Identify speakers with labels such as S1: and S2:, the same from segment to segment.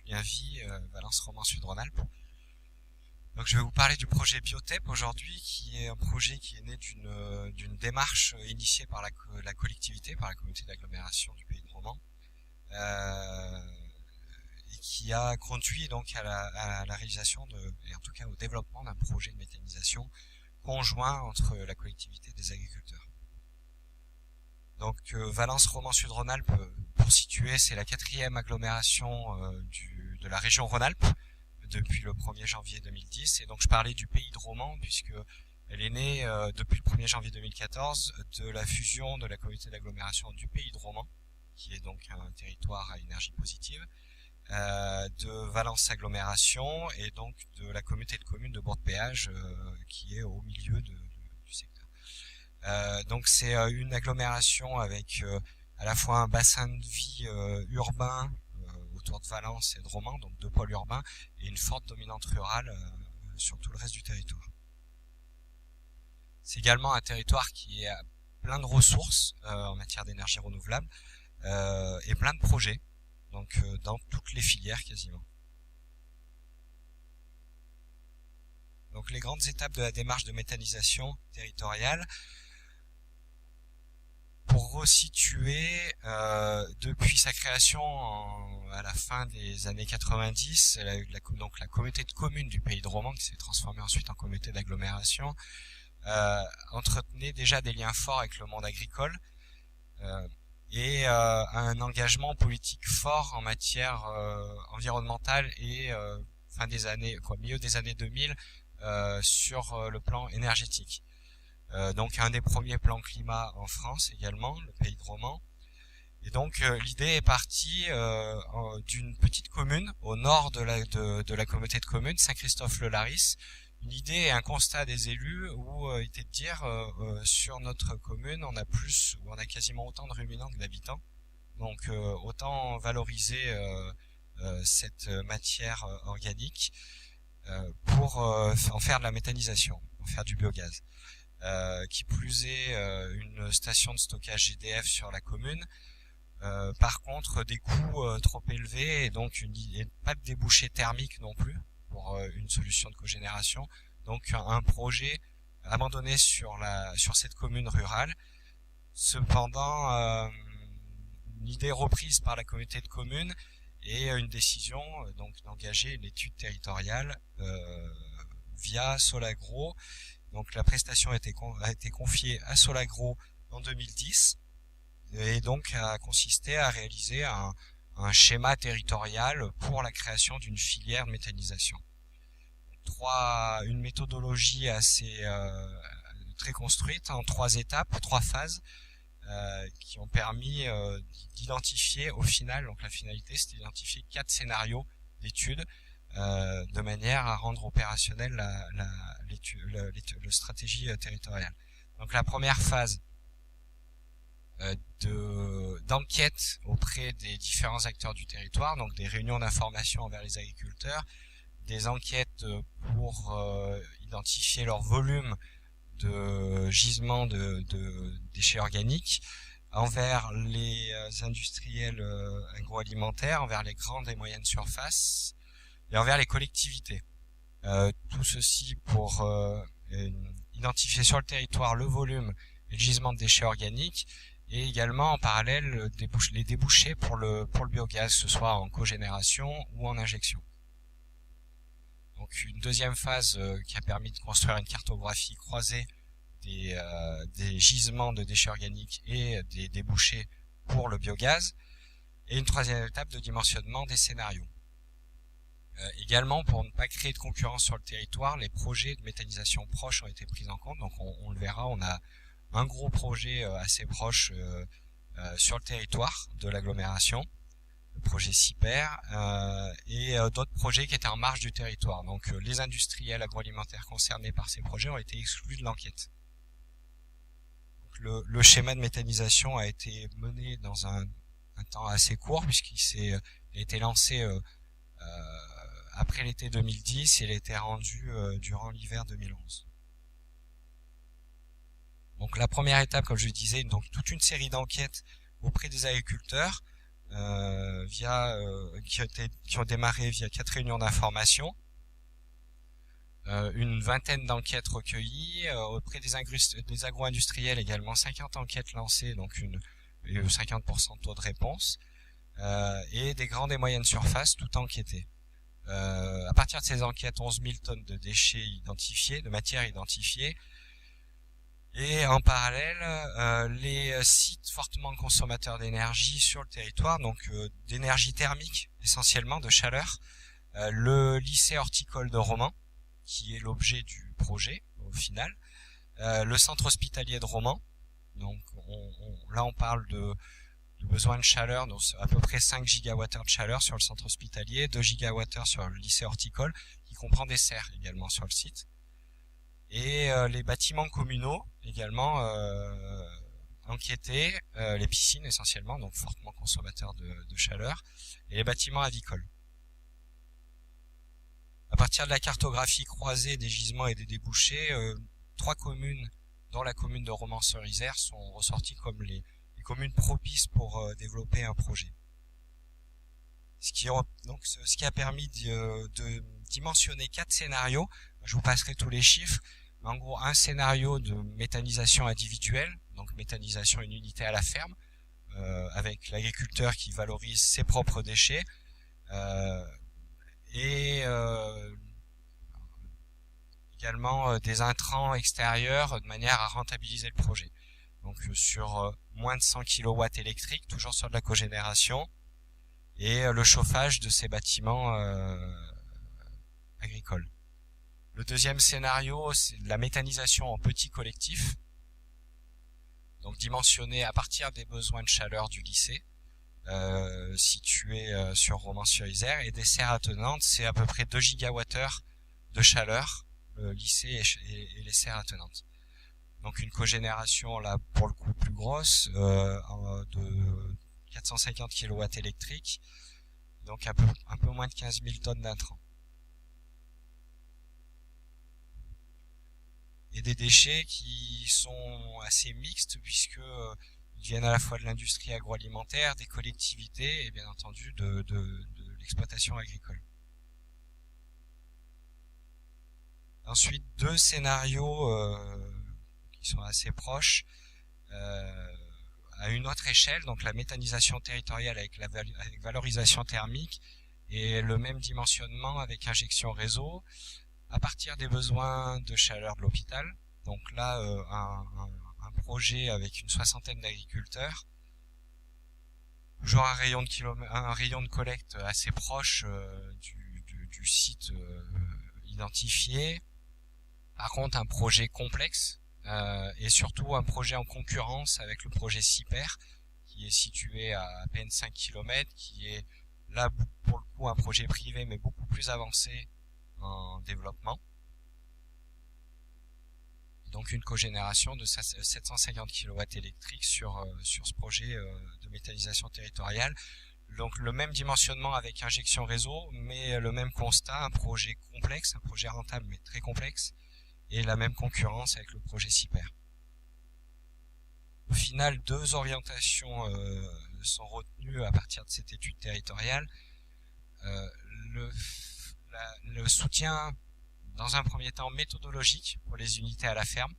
S1: Lien Vie, Valence Romans Sud Rhône-Alpes. Donc je vais vous parler du projet Biotep aujourd'hui, qui est un projet qui est né d'une démarche initiée par la collectivité, par la communauté d'agglomération du Pays de Romans, et qui a conduit donc à la réalisation et en tout cas au développement d'un projet de méthanisation conjoint entre la collectivité et des agriculteurs. Donc Valence Romans Sud Rhône-Alpes, pour situer, c'est la 4e agglomération de la région Rhône-Alpes depuis le 1er janvier 2010. Et donc je parlais du Pays de Romans puisque elle est née depuis le 1er janvier 2014 de la fusion de la communauté d'agglomération du Pays de Romans, qui est donc un territoire à énergie positive, de Valence Agglomération et donc de la communauté de communes de Bourg-de-Péage qui est au milieu du secteur. Donc c'est une agglomération avec à la fois un bassin de vie urbain autour de Valence et de Romans, donc deux pôles urbains, et une forte dominante rurale sur tout le reste du territoire. C'est également un territoire qui est plein de ressources en matière d'énergie renouvelable et plein de projets, donc dans toutes les filières quasiment. Donc les grandes étapes de la démarche de méthanisation territoriale. Pour resituer, depuis sa création à la fin des années 90, donc la communauté de communes du Pays de Romans, qui s'est transformée ensuite en communauté d'agglomération, entretenait déjà des liens forts avec le monde agricole et un engagement politique fort en matière environnementale et milieu des années 2000 sur le plan énergétique. Donc un des premiers plans climat en France également, le Pays de Romans. Et donc l'idée est partie d'une petite commune au nord de la communauté de communes, Saint-Christophe-le-Laris. Une idée et un constat des élus où était de dire sur notre commune on a quasiment autant de ruminants que d'habitants. Donc autant valoriser cette matière organique pour en faire de la méthanisation, en faire du biogaz. Qui plus est une station de stockage GDF sur la commune. Par contre, des coûts trop élevés et donc pas de débouché thermique non plus pour une solution de cogénération. Donc un projet abandonné sur cette commune rurale. Cependant, une idée reprise par la communauté de communes et une décision donc d'engager une étude territoriale via Solagro. Donc la prestation a été confiée à Solagro en 2010 et donc a consisté à réaliser un schéma territorial pour la création d'une filière de méthanisation. Une méthodologie assez très construite en 3 étapes, 3 phases qui ont permis d'identifier au final, donc la finalité c'est d'identifier 4 scénarios d'études de manière à rendre opérationnelle la stratégie territoriale. Donc la première phase d'enquête auprès des différents acteurs du territoire, donc des réunions d'information envers les agriculteurs, des enquêtes pour identifier leur volume de gisement de déchets organiques envers les industriels agroalimentaires, envers les grandes et moyennes surfaces, et envers les collectivités. Tout ceci pour identifier sur le territoire le volume et le gisement de déchets organiques et également en parallèle les débouchés pour le biogaz, que ce soit en cogénération ou en injection. Donc une deuxième phase qui a permis de construire une cartographie croisée des gisements de déchets organiques et des débouchés pour le biogaz, et une troisième étape de dimensionnement des scénarios. Également, pour ne pas créer de concurrence sur le territoire, les projets de méthanisation proches ont été pris en compte. Donc on le verra, on a un gros projet assez proche sur le territoire de l'agglomération, le projet CIPER, et d'autres projets qui étaient en marge du territoire. Donc les industriels agroalimentaires concernés par ces projets ont été exclus de l'enquête. Le schéma de méthanisation a été mené dans un temps assez court puisqu'il a été lancé après l'été 2010 et il a été rendu durant l'hiver 2011. Donc la première étape, comme je le disais, donc toute une série d'enquêtes auprès des agriculteurs qui ont démarré via 4 réunions d'information, une vingtaine d'enquêtes recueillies, auprès des agro-industriels également 50 enquêtes lancées, donc 50% de taux de réponse, et des grandes et moyennes surfaces tout enquêtées. À partir de ces enquêtes, 11 000 tonnes de déchets identifiés, de matières identifiées, et en parallèle, les sites fortement consommateurs d'énergie sur le territoire, donc d'énergie thermique essentiellement, de chaleur, le lycée horticole de Romans, qui est l'objet du projet au final, le centre hospitalier de Romans, donc là on parle de besoin de chaleur, donc à peu près 5 gigawattheures de chaleur sur le centre hospitalier, 2 gigawattheures sur le lycée horticole, qui comprend des serres également sur le site. Et les bâtiments communaux également enquêtés, les piscines essentiellement, donc fortement consommateurs de chaleur, et les bâtiments avicoles. À partir de la cartographie croisée des gisements et des débouchés, 3 communes, dont la commune de Romans-sur-Isère, sont ressorties comme les communes propices pour développer un projet. Ce qui a permis de dimensionner 4 scénarios. Je vous passerai tous les chiffres. En gros, un scénario de méthanisation individuelle, donc méthanisation une unité à la ferme, avec l'agriculteur qui valorise ses propres déchets, et également des intrants extérieurs de manière à rentabiliser le projet. Donc sur moins de 100 kW électriques, toujours sur de la cogénération, et le chauffage de ces bâtiments agricoles. Le deuxième scénario, c'est la méthanisation en petits collectifs, donc dimensionné à partir des besoins de chaleur du lycée, situé sur Romans-sur-Isère, et des serres attenantes, c'est à peu près 2 gigawattheures de chaleur, le lycée et les serres attenantes. Donc une cogénération là pour le coup plus grosse, de 450 kW électriques, donc un peu moins de 15 000 tonnes d'intrants. Et des déchets qui sont assez mixtes puisque ils viennent à la fois de l'industrie agroalimentaire, des collectivités et bien entendu de l'exploitation agricole. Ensuite, 2 scénarios qui sont assez proches à une autre échelle, donc la méthanisation territoriale avec valorisation thermique et le même dimensionnement avec injection réseau à partir des besoins de chaleur de l'hôpital. Donc là, un projet avec une 60aine d'agriculteurs, toujours un rayon de collecte assez proche du site identifié. Par contre, un projet complexe et surtout un projet en concurrence avec le projet CIPER, qui est situé à peine 5 km, qui est là pour le coup un projet privé mais beaucoup plus avancé en développement. Donc une cogénération de 750 kW électriques sur ce projet de méthanisation territoriale. Donc le même dimensionnement avec injection réseau, mais le même constat, un projet complexe, un projet rentable mais très complexe, et la même concurrence avec le projet CIPER. Au final, 2 orientations sont retenues à partir de cette étude territoriale. Le soutien, dans un premier temps, méthodologique pour les unités à la ferme.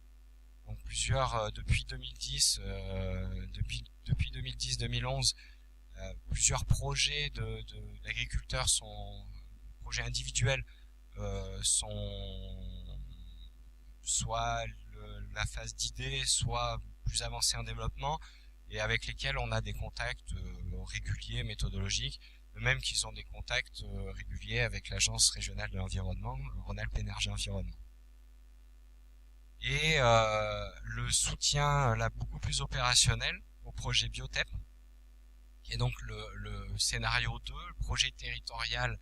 S1: Donc plusieurs, depuis 2010-2011, plusieurs projets d'agriculteurs projets individuels, sont soit la phase d'idée, soit plus avancée en développement, et avec lesquels on a des contacts réguliers, méthodologiques, de même qu'ils ont des contacts réguliers avec l'Agence régionale de l'environnement, Rhône-Alpes Énergie Environnement. Et le soutien là beaucoup plus opérationnel au projet Biotep, qui est donc le scénario 2, le projet territorial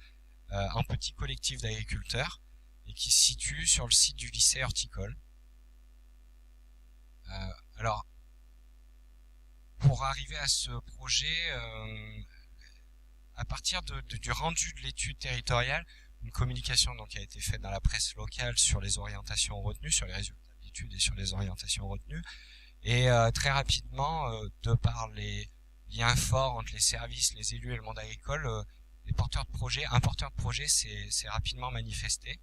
S1: en petit collectif d'agriculteurs, et qui se situe sur le site du lycée horticole. Alors, pour arriver à ce projet, à partir du rendu de l'étude territoriale, une communication donc a été faite dans la presse locale sur les orientations retenues, sur les résultats d'études et sur les orientations retenues. Et très rapidement, de par les lien fort entre les services, les élus et le monde agricole, les porteurs de projets, un porteur de projet s'est rapidement manifesté,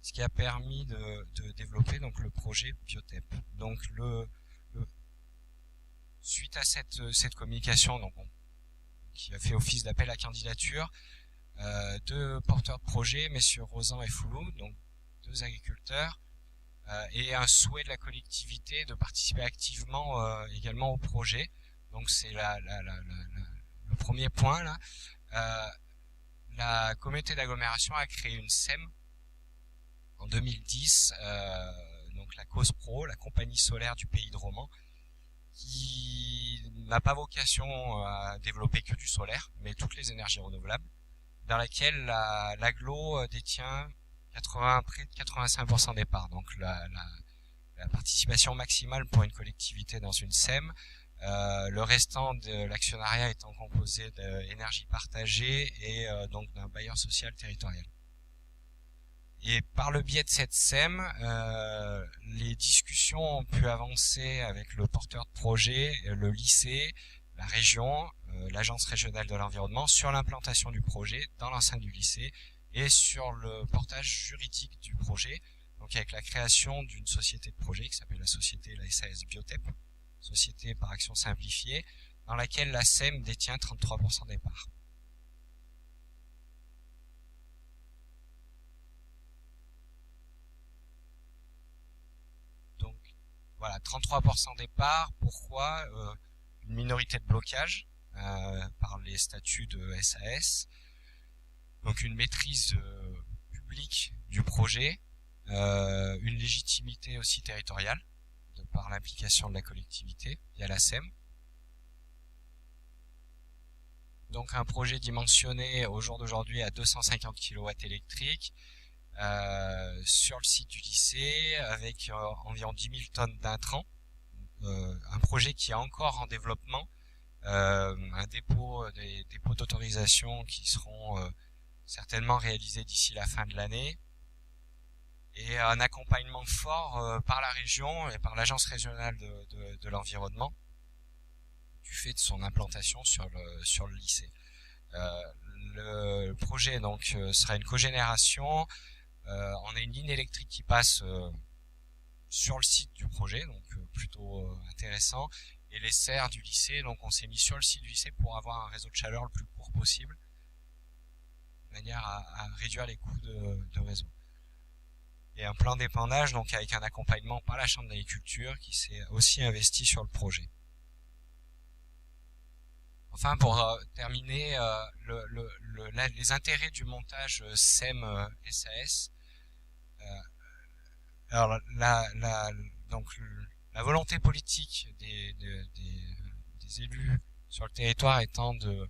S1: ce qui a permis de développer donc le projet Biotep. Donc suite à cette communication, donc qui a fait office d'appel à candidature, deux porteurs de projet, messieurs Rosan et Foulou, donc deux agriculteurs, et un souhait de la collectivité de participer activement également au projet. Donc c'est le premier point là. La communauté d'agglomération a créé une SEM en 2010, donc la COSPRO, la compagnie solaire du Pays de Romans, qui n'a pas vocation à développer que du solaire, mais toutes les énergies renouvelables, dans laquelle l'agglo détient près de 85% des parts. Donc la participation maximale pour une collectivité dans une SEM, le restant de l'actionnariat étant composé d'énergie partagée et donc d'un bailleur social territorial. Et par le biais de cette SEM, les discussions ont pu avancer avec le porteur de projet, le lycée, la région, l'agence régionale de l'environnement sur l'implantation du projet dans l'enceinte du lycée et sur le portage juridique du projet, donc avec la création d'une société de projet qui s'appelle la SAS Biotep, société par action simplifiée, dans laquelle la SEM détient 33% des parts. Donc voilà, 33% des parts. Pourquoi une minorité de blocage par les statuts de SAS, donc une maîtrise publique du projet, une légitimité aussi territoriale de par l'implication de la collectivité via la SEM. Donc un projet dimensionné au jour d'aujourd'hui à 250 kW électriques sur le site du lycée avec environ 10 000 tonnes d'intrants. Un projet qui est encore en développement, des dépôts d'autorisation qui seront certainement réalisés d'ici la fin de l'année, et un accompagnement fort par la région et par l'agence régionale de l'environnement du fait de son implantation sur le lycée. Le projet donc sera une cogénération. On a une ligne électrique qui passe sur le site du projet, donc plutôt intéressant, et les serres du lycée, donc on s'est mis sur le site du lycée pour avoir un réseau de chaleur le plus court possible, de manière à réduire les coûts de réseau. Et un plan d'épandage, donc avec un accompagnement par la Chambre d'agriculture qui s'est aussi investi sur le projet. Enfin, pour terminer, les intérêts du montage SEM-SAS. Alors, donc, la volonté politique des élus sur le territoire étant de